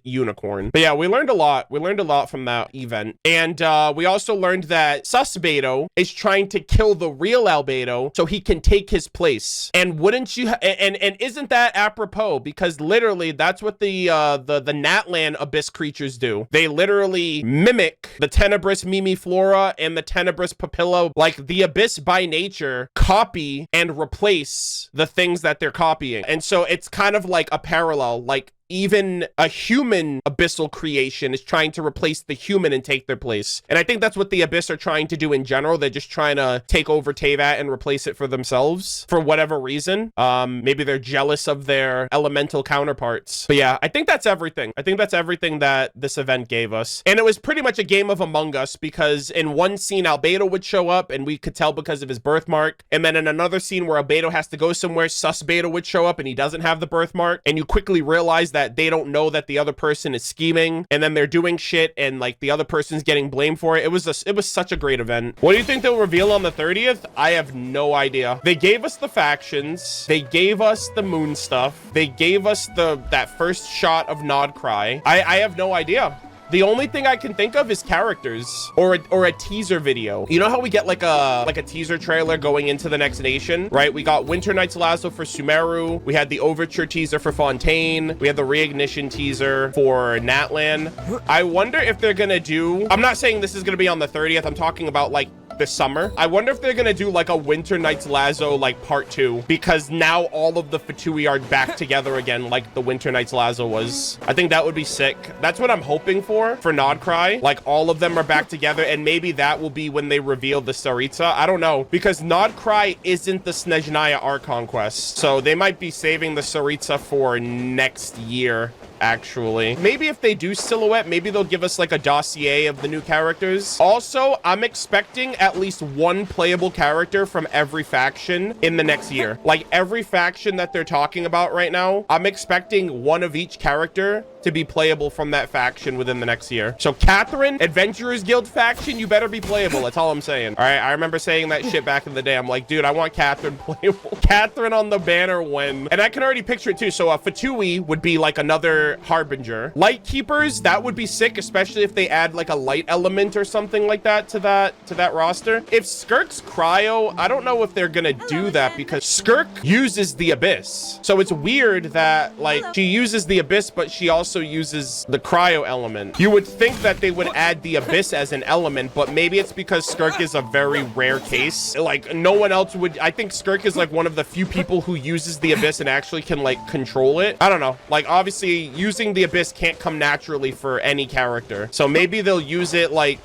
unicorn. But yeah, we learned a lot. We learned a lot from that event. And we also learned that Susbedo is trying to kill the real Albedo so he can take his place. And wouldn't you and isn't that apropos? Because literally that's what the Natlan Abyss creatures do. They literally mimic the Tenebrous Mimiflora and the Tenebrous Papilla. Like, the Abyss by nature copy and replace the things that they're copying. And so it's kind of like a parallel. Like, even a human abyssal creation is trying to replace the human and take their place. And I think that's what the Abyss are trying to do in general. They're just trying to take over Teyvat and replace it for themselves for whatever reason. Maybe they're jealous of their elemental counterparts. But yeah, I think that's everything. I think that's everything that this event gave us. And it was pretty much a game of Among Us because in one scene, Albedo would show up and we could tell because of his birthmark. And then in another scene where Albedo has to go somewhere, Susbedo would show up and he doesn't have the birthmark. And you quickly realize that they don't know that the other person is scheming, and then they're doing shit and like the other person's getting blamed for it. It was such a great event. What do you think they'll reveal on the 30th? I have no idea. They gave us the factions, they gave us the moon stuff, they gave us that first shot of nod-krai. I have no idea. The only thing I can think of is characters or a teaser video. You know how we get like a teaser trailer going into the next nation, right? We got Winter Night's Lasso for Sumeru. We had the Overture teaser for Fontaine. We had the Reignition teaser for Natlan. I wonder if they're gonna do, I'm not saying this is gonna be on the 30th. I'm talking about like this summer. I wonder if they're gonna do like a Winter Night's Lasso like part 2, because now all of the Fatui are back together again like the Winter Night's Lasso was. I think that would be sick. That's what I'm hoping for nod-krai. Like, all of them are back together, and maybe that will be when they reveal the Tsaritsa. I don't know, because nod-krai isn't the Snezhnaya Archon quest, so they might be saving the Tsaritsa for next year. Actually, maybe if they do Silhouette, maybe they'll give us like a dossier of the new characters. Also, I'm expecting at least one playable character from every faction in the next year. Like, every faction that they're talking about right now, I'm expecting one of each character to be playable from that faction within the next year. So Catherine, Adventurers Guild faction, you better be playable. That's all I'm saying. All right, I remember saying that shit back in the day. I'm like, dude, I want Catherine playable. Catherine on the banner when, and I can already picture it too. So Fatui would be like another Harbinger. Light Keepers, that would be sick, especially if they add like a light element or something like that to that roster. If Skirk's cryo, I don't know if they're gonna do that because Skirk uses the Abyss. So it's weird that like she uses the Abyss, but she also uses the cryo element. You would think that they would add the Abyss as an element, but maybe it's because Skirk is a very rare case. Like no one else would. I think Skirk is like one of the few people who uses the Abyss and actually can like control it. I don't know. Like obviously using the Abyss can't come naturally for any character. So maybe they'll use it like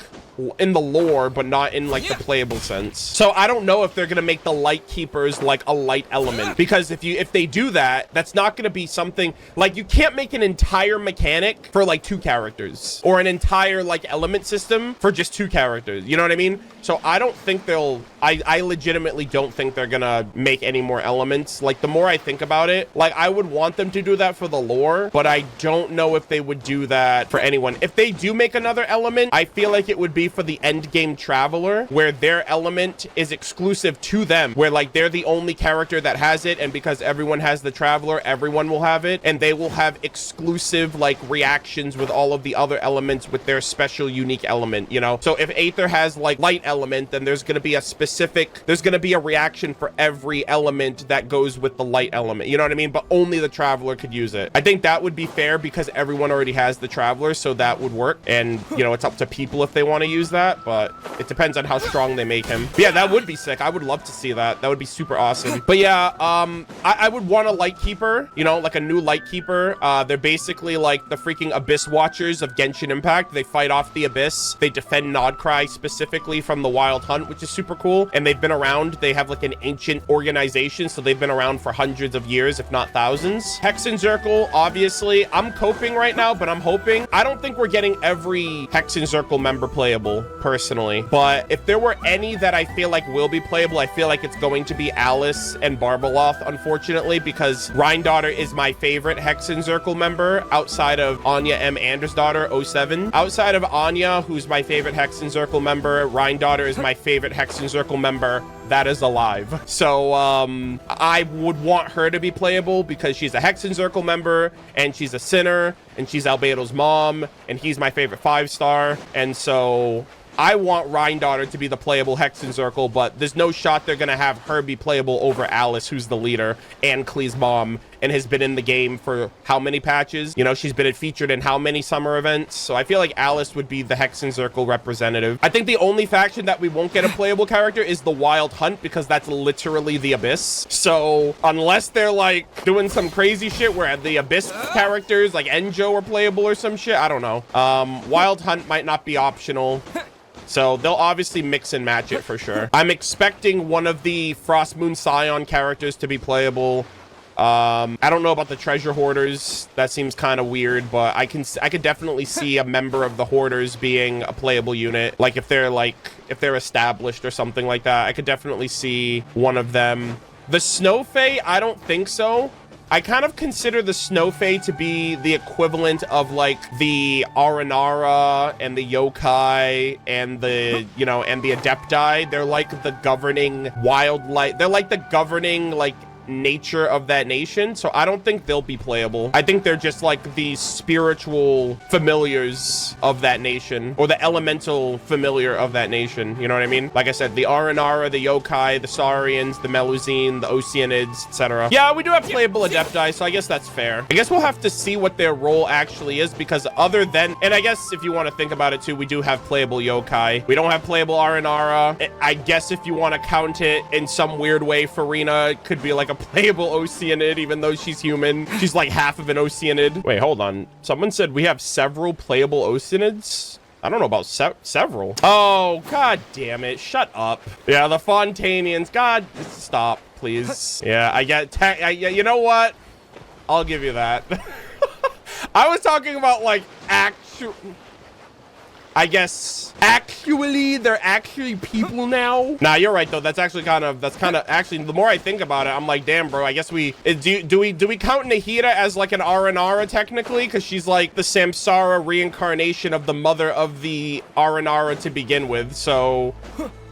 in the lore, but not in like the playable sense. So I don't know if they're gonna make the Light Keepers like a light element, because if they do that, that's not gonna be something like, you can't make an entire mechanic for like 2 characters or an entire like element system for just 2 characters. You know what I mean? So I don't think they'll, I legitimately don't think they're gonna make any more elements. Like the more I think about it, like I would want them to do that for the lore, but I don't know if they would do that for anyone. If they do make another element, I feel like it would be for the end game traveler, where their element is exclusive to them, where like they're the only character that has it, and because everyone has the traveler, everyone will have it, and they will have exclusive like reactions with all of the other elements with their special unique element, you know? So if Aether has like light element, then there's going to be a specific, there's going to be a reaction for every element that goes with the light element, you know what I mean? But only the traveler could use it. I think that would be fair because everyone already has the traveler, so that would work. And you know, it's up to people if they want to use that, but it depends on how strong they make him. But yeah, that would be sick. I would love to see that. That would be super awesome. But yeah, I would want a Light Keeper, you know, like a new Light Keeper. They're basically like the freaking Abyss Watchers of Genshin Impact. They fight off the Abyss. They defend nod-krai specifically from the Wild Hunt, which is super cool. And they've been around. They have like an ancient organization, so they've been around for hundreds of years, if not thousands. Hexenzirkel, obviously, I'm coping right now, but I'm hoping. I don't think we're getting every Hexenzirkel member playable personally, but if there were any that I feel like will be playable, I feel like it's going to be Alice and Barbaloth, unfortunately, because Rhinedottir is my favorite Hexenzirkel member outside of Anya M. Andersdottir 07. Outside of Anya, who's my favorite Hexenzirkel member, Rhinedottir is my favorite Hexenzirkel member that is alive. So I would want her to be playable because she's a Hexenzirkel member and she's a sinner and she's Albedo's mom and he's my favorite 5-star. And so I want Rhinedottir to be the playable Hexenzirkel, but there's no shot they're gonna have her be playable over Alice, who's the leader, and Klee's mom, and has been in the game for how many patches? You know, she's been featured in how many summer events? So I feel like Alice would be the Hexenzirkel representative. I think the only faction that we won't get a playable character is the Wild Hunt, because that's literally the Abyss. So unless they're like doing some crazy shit where the Abyss characters like Enjo are playable or some shit, I don't know. Wild Hunt might not be optional. So they'll obviously mix and match it for sure. I'm expecting one of the Frost Moon Scion characters to be playable. I don't know about the treasure hoarders. That seems kind of weird, but I could definitely see a member of the hoarders being a playable unit. Like if they're established or something like that, I could definitely see one of them. The Snow Fae, I don't think so. I kind of consider the Snow Fae to be the equivalent of like the Aranara and the Yokai and the, you know, and the Adepti. They're like the governing wildlife. They're like the governing like nature of that nation. So I don't think they'll be playable. I think they're just like the spiritual familiars of that nation, or the elemental familiar of that nation. You know what I mean? Like I said, the Aranara, the Yokai, the Saurians, the Melusine, the Oceanids, etc. Yeah, we do have playable Adepti, so I guess that's fair. I guess we'll have to see what their role actually is, because other than, and I guess if you want to think about it too, we do have playable Yokai. We don't have playable Aranara. I guess if you want to count it in some weird way, Farina could be like a playable Oceanid, even though she's human. She's like half of an Oceanid. Wait, hold on. Someone said we have several playable Oceanids? I don't know about several. Oh, god damn it. Shut up. Yeah, the Fontanians. God, stop, please. Yeah, I get... you know what? I'll give you that. I was talking about, like, actual... I guess actually they're actually people now. Nah, you're right though. That's kind of actually, the more I think about it, I'm like, damn, bro, I guess we do we count Nahida as like an Aranara technically, because she's like the Samsara reincarnation of the mother of the Aranara to begin with. So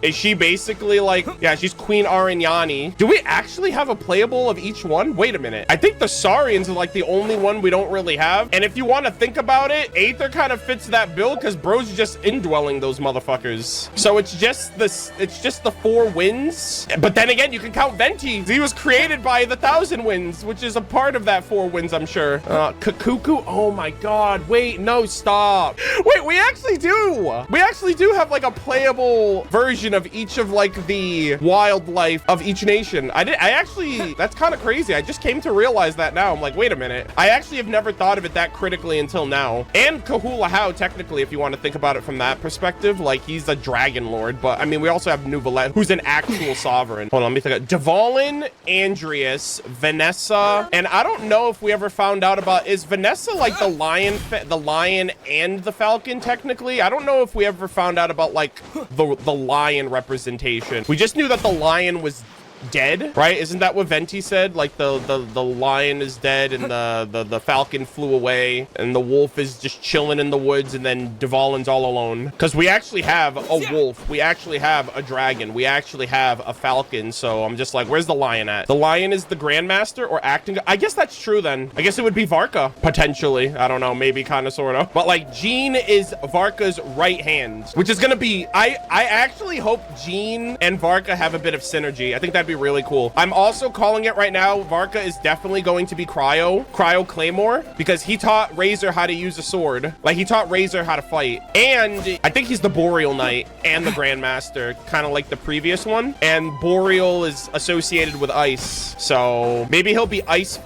is she basically like, yeah, she's Queen Arinyani. Do we actually have a playable of each one? Wait a minute. I think the Saurians are like the only one we don't really have. And if you want to think about it, Aether kind of fits that bill because bro's just indwelling those motherfuckers. So it's just the 4 winds. But then again, you can count Venti. He was created by the 1,000 winds, which is a part of that 4 winds, I'm sure. Kakuku. Oh my God. Wait, no, stop. Wait, we actually do. We actually do have like a playable version of each of like the wildlife of each nation. I actually, that's kind of crazy. I just came to realize that now. I'm like, wait a minute. I actually have never thought of it that critically until now. And Kahula Hao, technically, if you want to think about it from that perspective, like he's a dragon lord. But I mean, we also have Nuvalet, who's an actual sovereign. Hold on, let me think. Dvalin, Andrius, Vanessa, and I don't know if we ever found out about, is Vanessa like the lion and the falcon technically? I don't know if we ever found out about like the lion representation. We just knew that the lion was dead, right? Isn't that what Venti said? Like the lion is dead and the falcon flew away and the wolf is just chilling in the woods, and then Dvalin's all alone. Because we actually have a wolf, we actually have a dragon, we actually have a falcon. So I'm just like, where's the lion at? The lion is the grandmaster or acting. I guess that's true then. I guess it would be Varka potentially. I don't know, maybe kind of sort of, but like Jean is Varka's right hand, which is gonna be, I actually hope Jean and Varka have a bit of synergy. I think that'd be really cool. I'm also calling it right now, Varka is definitely going to be Cryo Claymore, because he taught Razor how to use a sword. Like he taught Razor how to fight. And I think he's the Boreal Knight and the Grandmaster, kind of like the previous one. And Boreal is associated with ice. So maybe he'll be ice,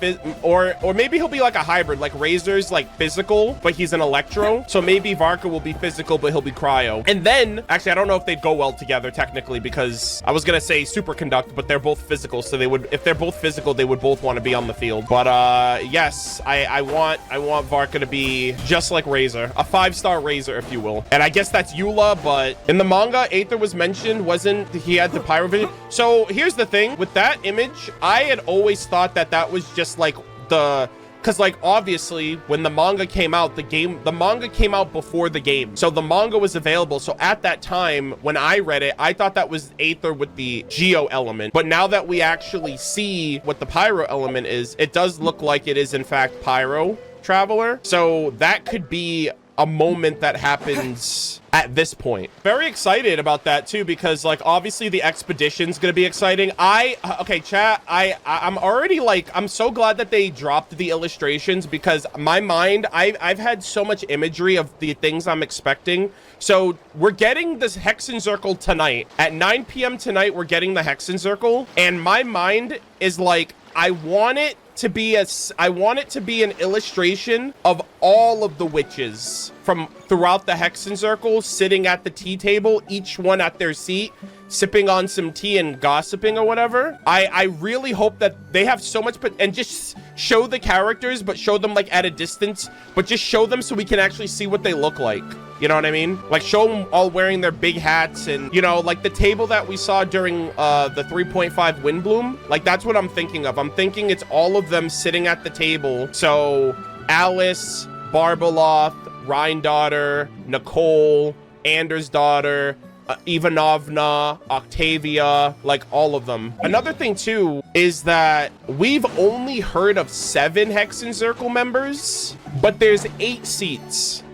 or maybe he'll be like a hybrid, like Razor's like physical, but he's an electro. So maybe Varka will be physical, but he'll be Cryo. And then, actually, I don't know if they'd go well together technically, because I was gonna say Superconduct, but they're both physical, so they would, if they're both physical, they would both want to be on the field. But yes, I want Varka to be just like Razor, a 5-star Razor, if you will. And I guess that's Eula, but in the manga, Aether was mentioned, wasn't he? Had the pyro vision. So here's the thing with that image, I had always thought that was just like because like obviously when the manga came out, the manga came out before the game, so the manga was available. So at that time when I read it, I thought that was Aether with the Geo element, but now that we actually see what the Pyro element is, it does look like it is in fact Pyro Traveler. So that could be a moment that happens at this point. Very excited about that too, because like obviously the expedition's gonna be exciting. Okay, chat, I'm already like, I'm so glad that they dropped the illustrations, because my mind, I've had so much imagery of the things I'm expecting. So we're getting this Hexenzirkel tonight at 9 p.m. tonight. We're getting the Hexenzirkel, and my mind is like, I want it to be an illustration of all of the witches from throughout the Hexenzirkel sitting at the tea table, each one at their seat, sipping on some tea and gossiping or whatever. I really hope that they have so much, and just show the characters, but show them like at a distance, but just show them so we can actually see what they look like. You know what I mean? Like show them all wearing their big hats, and you know, like the table that we saw during the 3.5 Windbloom, like that's what I'm thinking of. I'm thinking it's all of them sitting at the table. So Alice, Barbeloth, Rhinedottir, Nicole, Anders' daughter, Ivanovna, Octavia, like all of them. Another thing too is that we've only heard of 7 Hexenzirkel members, but there's 8 seats.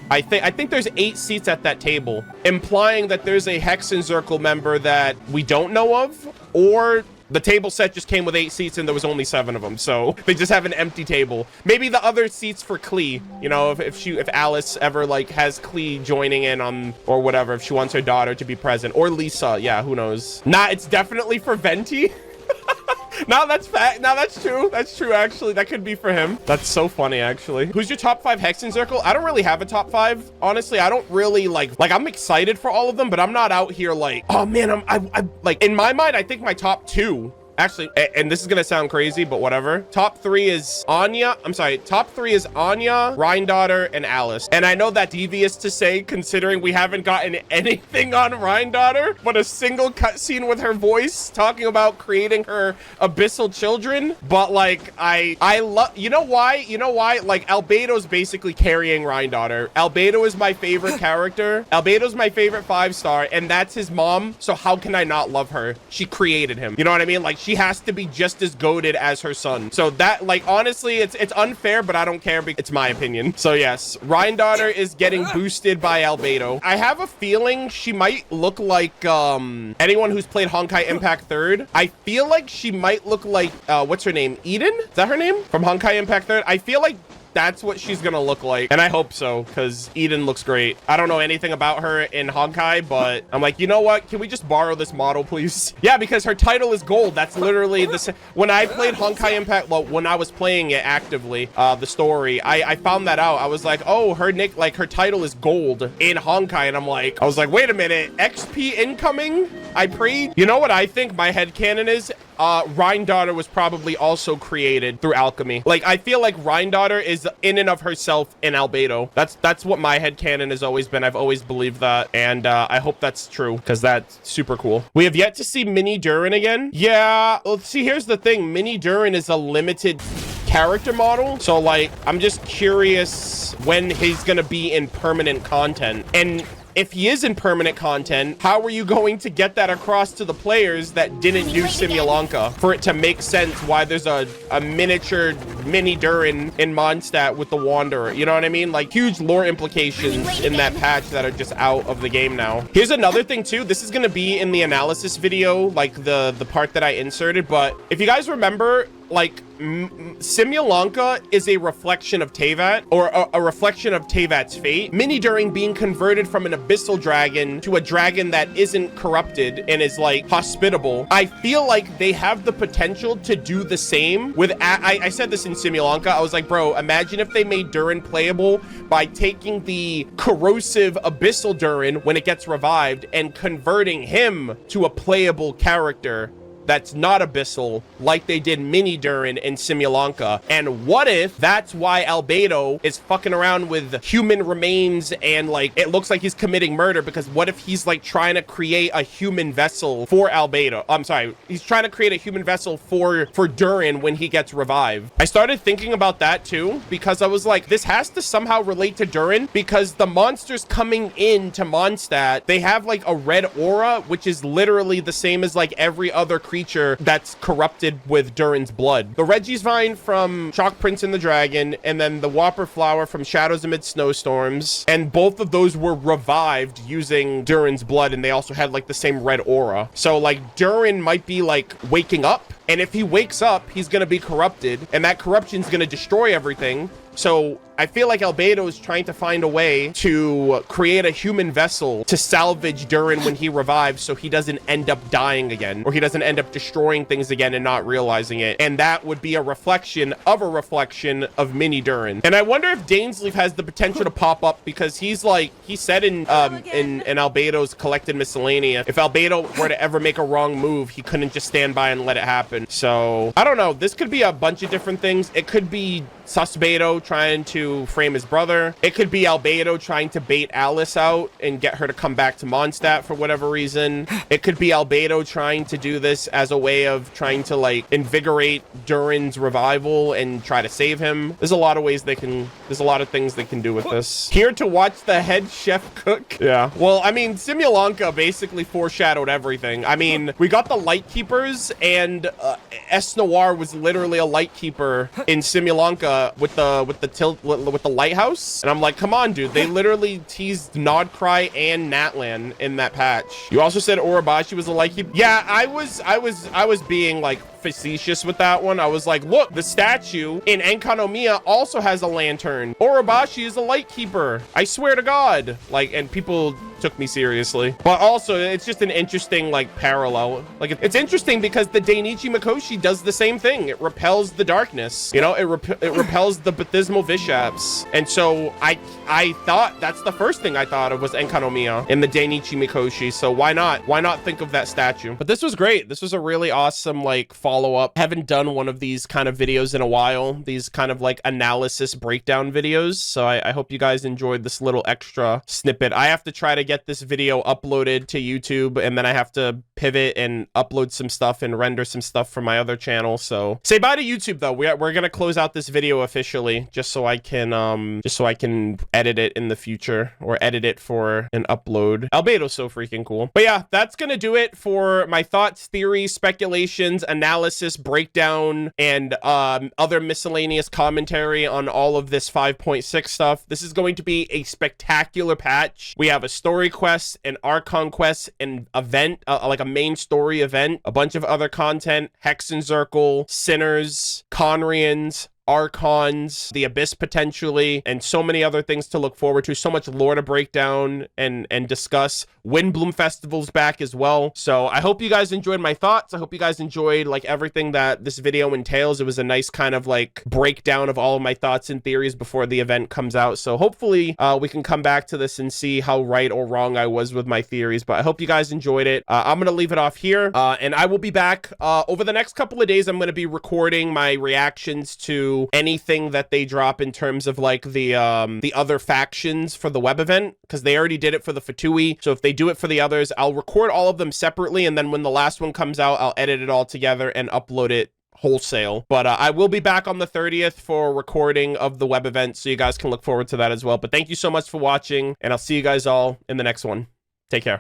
I think there's 8 seats at that table, implying that there's a Hexenzirkel member that we don't know of, or the table set just came with 8 seats and there was only 7 of them, so they just have an empty table. Maybe the other seats for Klee, you know, if Alice ever like has Klee joining in on, or whatever, if she wants her daughter to be present, or Lisa, yeah, who knows. Nah, it's definitely for Venti. No, that's fact. No, that's true. That's true, actually. That could be for him. That's so funny, actually. Who's your top 5 Hexenzirkel? I don't really have a top 5. Honestly, I don't really like I'm excited for all of them, but I'm not out here like, oh man, I'm like, in my mind, I think my top 2 Actually, and this is gonna sound crazy, but whatever. Top 3 is Anya. I'm sorry. Top 3 is Anya, Rhinedottir, and Alice. And I know that's devious to say, considering we haven't gotten anything on Rhinedottir, but a single cutscene with her voice talking about creating her abyssal children. But like, I love. You know why? You know why? Like, Albedo's basically carrying Rhinedottir. Albedo is my favorite character. Albedo's my favorite 5-star, and that's his mom. So how can I not love her? She created him. You know what I mean? Like, she has to be just as goated as her son. So that, like, honestly, it's unfair, but I don't care because it's my opinion. So yes, Rhinedottir is getting boosted by Albedo. I have a feeling she might look like anyone who's played Honkai Impact 3rd. I feel like she might look like what's her name? Eden? Is that her name? From Honkai Impact 3rd? I feel like that's what she's gonna look like, and I hope so, because Eden looks great. I don't know anything about her in Honkai, but I'm like, you know what? Can we just borrow this model, please? Yeah, because her title is gold. That's literally the same. When I played Honkai Impact, well, when I was playing it actively, the story, I found that out. I was like, oh, her title is gold in Honkai, and I was like, wait a minute, XP incoming? I prayed. You know what I think my headcanon is? Rhinedottir was probably also created through alchemy. Like, I feel like Rhinedottir is in and of herself an Albedo. That's what my headcanon has always been. I've always believed that, and I hope that's true, because that's super cool. We have yet to see Mini Durin again. Yeah, let's see, here's the thing. Mini Durin is a limited character model, so like, I'm just curious when he's gonna be in permanent content. And if he is in permanent content, how are you going to get that across to the players that didn't do Simulanka for it to make sense why there's a miniature Mini Durin in Mondstadt with the Wanderer? You know what I mean? Like, huge lore implications in that patch that are just out of the game now. Here's another thing too. This is going to be in the analysis video, like the part that I inserted. But if you guys remember, like, Simulanka is a reflection of Teyvat, or a reflection of Teyvat's fate. Mini Durin being converted from an abyssal dragon to a dragon that isn't corrupted and is like hospitable. I feel like they have the potential to do the same with I said this in Simulanka. I was like, bro, imagine if they made Durin playable by taking the corrosive abyssal Durin when it gets revived and converting him to a playable character that's not abyssal, like they did Mini Durin in Simulanka. And what if that's why Albedo is fucking around with human remains and like it looks like he's committing murder? Because what if he's like trying to create a human vessel for Albedo? I'm sorry, he's trying to create a human vessel for Durin when he gets revived. I started thinking about that too, because I was like, this has to somehow relate to Durin, because the monsters coming into Mondstadt, they have like a red aura, which is literally the same as like every other creature that's corrupted with Durin's blood. The Reggie's Vine from Chalk Prince and the Dragon, and then the Whopper Flower from Shadows Amid Snowstorms, and both of those were revived using Durin's blood, and they also had like the same red aura. So like Durin might be like waking up, and if he wakes up, he's gonna be corrupted, and that corruption's gonna destroy everything. So I feel like Albedo is trying to find a way to create a human vessel to salvage Durin when he revives, so he doesn't end up dying again, or he doesn't end up destroying things again and not realizing it. And that would be a reflection of Mini Durin. And I wonder if Dainsleif has the potential to pop up, because he's like, he said in Albedo's Collected Miscellanea, if Albedo were to ever make a wrong move, he couldn't just stand by and let it happen. So I don't know. This could be a bunch of different things. It could be Susbedo trying to frame his brother. It could be Albedo trying to bait Alice out and get her to come back to Mondstadt for whatever reason. It could be Albedo trying to do this as a way of trying to like invigorate Durin's revival and try to save him. There's a lot of ways there's a lot of things they can do with this. Here to watch the head chef cook. Yeah. Well, I mean, Simulanka basically foreshadowed everything. I mean, we got the Lightkeepers, and S Noir was literally a Lightkeeper in Simulanka with the lighthouse, and I'm like, come on, dude. They literally teased nod-krai and Natlan in that patch. You also said Orobashi was a Lightkeeper. Yeah, I was being like facetious with that one. I was like, look, the statue in Enkanomiya also has a lantern. Orobashi is a Lightkeeper. I swear to God. Like, and people took me seriously. But also, it's just an interesting like parallel. Like, it's interesting because the Dainichi Mikoshi does the same thing. It repels the darkness. You know, it repels the Baptismal Vishaps. And so I thought that's the first thing I thought of was Enkanomiya in the Dainichi Mikoshi. So why not think of that statue? But this was great. This was a really awesome, like, follow-up. I haven't done one of these kind of videos in a while, these kind of like analysis breakdown videos. So I hope you guys enjoyed this little extra snippet. I have to try to get this video uploaded to YouTube, and then I have to pivot and upload some stuff and render some stuff from my other channel. So say bye to YouTube though. We're gonna close out this video officially, just so I can edit it in the future, or edit it for an upload. Albedo's so freaking cool. But yeah, that's gonna do it for my thoughts, theories, speculations, analysis, breakdown, and other miscellaneous commentary on all of this 5.6 stuff. This is going to be a spectacular patch. We have a story quest, an Archon quest, an event, like a main story event, a bunch of other content, Hexenzirkel, Sinners, Conrians, Archons, the Abyss potentially, and so many other things to look forward to. So much lore to break down and discuss. Windbloom Festival's back as well. So I hope you guys enjoyed my thoughts. I hope you guys enjoyed like everything that this video entails. It was a nice kind of like breakdown of all of my thoughts and theories before the event comes out. So hopefully we can come back to this and see how right or wrong I was with my theories. But I hope you guys enjoyed it. I'm going to leave it off here, and I will be back over the next couple of days. I'm going to be recording my reactions to anything that they drop in terms of like the other factions for the web event, because they already did it for the Fatui. So if they do it for the others, I'll record all of them separately, and then when the last one comes out, I'll edit it all together and upload it wholesale. But I will be back on the 30th for recording of the web event, so you guys can look forward to that as well. But thank you so much for watching, and I'll see you guys all in the next one. Take care.